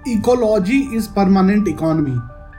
Ecology is permanent economy,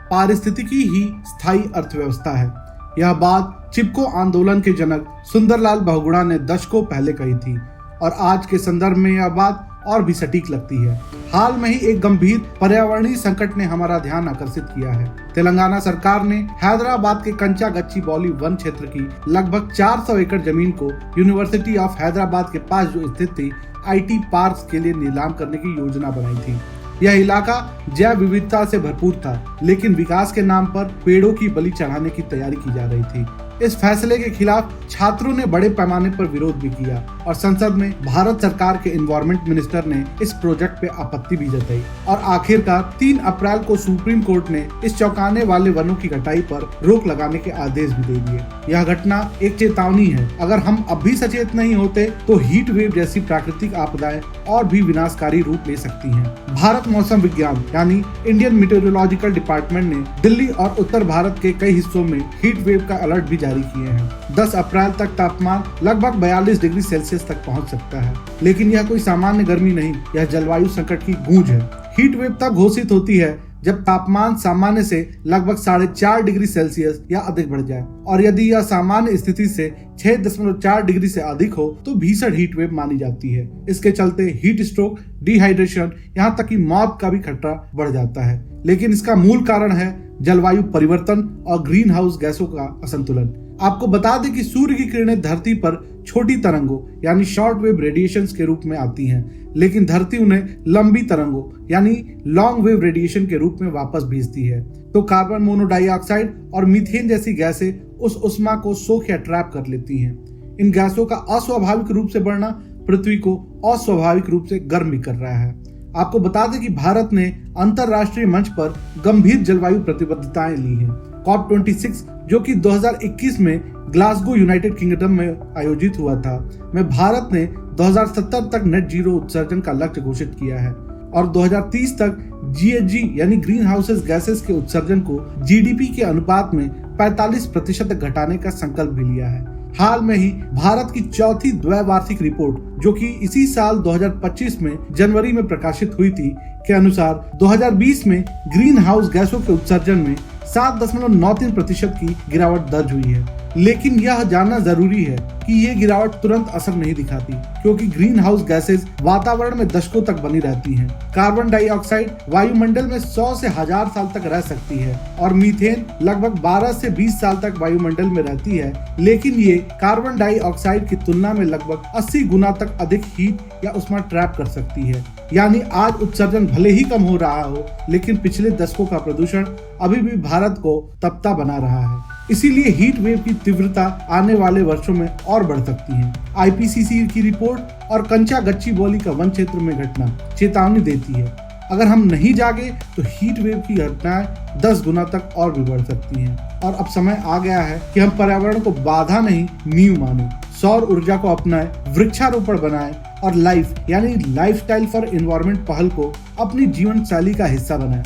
पारिस्थितिकी ही स्थायी अर्थव्यवस्था है। यह बात चिपको आंदोलन के जनक सुंदरलाल बहुगुणा ने दशकों पहले कही थी और आज के संदर्भ में यह बात और भी सटीक लगती है। हाल में ही एक गंभीर पर्यावरणीय संकट ने हमारा ध्यान आकर्षित किया है। तेलंगाना सरकार ने हैदराबाद के कंचा गच्चीबौली वन क्षेत्र की लगभग 400 एकड़ जमीन को यूनिवर्सिटी ऑफ हैदराबाद के पास जो स्थित थी IT पार्क के लिए नीलाम करने की योजना बनाई थी। यह इलाका जैव विविधता से भरपूर था, लेकिन विकास के नाम पर पेड़ों की बलि चढ़ाने की तैयारी की जा रही थी। इस फैसले के खिलाफ छात्रों ने बड़े पैमाने पर विरोध भी किया और संसद में भारत सरकार के एनवायरमेंट मिनिस्टर ने इस प्रोजेक्ट पे आपत्ति भी जताई और आखिरकार 3 अप्रैल को सुप्रीम कोर्ट ने इस चौंकाने वाले वनों की कटाई पर रोक लगाने के आदेश भी दे दिए। यह घटना एक चेतावनी है। अगर हम अब भी सचेत नहीं होते तो हीट वेव जैसी प्राकृतिक आपदाएं और भी विनाशकारी रूप ले सकती हैं। भारत मौसम विज्ञान यानी इंडियन मीटेरोलॉजिकल डिपार्टमेंट ने दिल्ली और उत्तर भारत के कई हिस्सों में हीट वेव का अलर्ट भी जारी किए हैं। 10 अप्रैल तक तापमान लगभग 42 डिग्री सेल्सियस तक पहुंच सकता है, लेकिन यह कोई सामान्य गर्मी नहीं, यह जलवायु संकट की गूंज है। हीट वेव तक घोषित होती है जब तापमान सामान्य से लगभग 4.5 डिग्री सेल्सियस या अधिक बढ़ जाए और यदि यह सामान्य स्थिति से 6.4 डिग्री से अधिक हो तो भीषण हीट वेव मानी जाती है। इसके चलते हीट स्ट्रोक, डिहाइड्रेशन, यहाँ तक कि मौत का भी खतरा बढ़ जाता है। लेकिन इसका मूल कारण है जलवायु परिवर्तन और ग्रीन हाउस गैसों का असंतुलन। आपको बता दें कि सूर्य की किरणें धरती पर छोटी तरंगों यानी शॉर्ट वेव रेडिएशंस के रूप में आती हैं, लेकिन धरती उन्हें लंबी तरंगों यानी लॉन्ग वेव रेडिएशन के रूप में वापस भेजती है। तो कार्बन मोनोडाइऑक्साइड और मीथेन जैसी गैसें उस उष्मा को सोख या ट्रैप कर लेती हैं। इन गैसों का अस्वाभाविक रूप से बढ़ना पृथ्वी को अस्वाभाविक रूप से गर्म भी कर रहा है। आपको बता दें कि भारत ने अंतरराष्ट्रीय मंच पर गंभीर जलवायु प्रतिबद्धताएं ली हैं। COP26 जो कि 2021 में ग्लासगो यूनाइटेड किंगडम में आयोजित हुआ था, में भारत ने 2070 तक नेट जीरो उत्सर्जन का लक्ष्य घोषित किया है और 2030 तक GHG यानी ग्रीन हाउस गैसेस के उत्सर्जन को GDP के अनुपात में 45% घटाने का संकल्प भी लिया है। हाल में ही भारत की चौथी द्वैवार्षिक रिपोर्ट जो कि इसी साल 2025 में जनवरी में प्रकाशित हुई थी के अनुसार 2020 में ग्रीन हाउस गैसों के उत्सर्जन में 7.93% की गिरावट दर्ज हुई है। लेकिन यह जानना जरूरी है कि ये गिरावट तुरंत असर नहीं दिखाती, क्योंकि ग्रीन हाउस गैसेस वातावरण में दशकों तक बनी रहती हैं। कार्बन डाइऑक्साइड वायुमंडल में 100 से 1000 साल तक रह सकती है और मीथेन लगभग 12 से 20 साल तक वायुमंडल में रहती है, लेकिन ये कार्बन डाइऑक्साइड की तुलना में लगभग 80 गुना तक अधिक हीट या उष्मा ट्रैप कर सकती है। यानी आज उत्सर्जन भले ही कम हो रहा हो, लेकिन पिछले दशकों का प्रदूषण अभी भी भारत को तपता बना रहा है। इसीलिए हीट वेव की तीव्रता आने वाले वर्षों में और बढ़ सकती है। IPCC की रिपोर्ट और कंचा गच्चीबौली का वन क्षेत्र में घटना चेतावनी देती है। अगर हम नहीं जागे तो हीट वेव की घटनाएं 10 गुना तक और भी बढ़ सकती हैं। और अब समय आ गया है कि हम पर्यावरण को बाधा नहीं नींव माने, सौर ऊर्जा को अपनाएं, वृक्षारोपण बनाएं और लाइफस्टाइल फॉर एनवायरनमेंट पहल को अपनी जीवन शैली का हिस्सा बनाएं।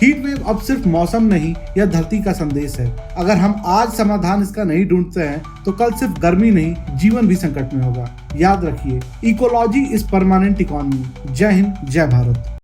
हीट वेव अब सिर्फ मौसम नहीं, यह धरती का संदेश है। अगर हम आज समाधान इसका नहीं ढूंढते हैं तो कल सिर्फ गर्मी नहीं, जीवन भी संकट में होगा। याद रखिए, इकोलॉजी इज परमानेंट इकोनॉमी। जय हिंद, जय भारत।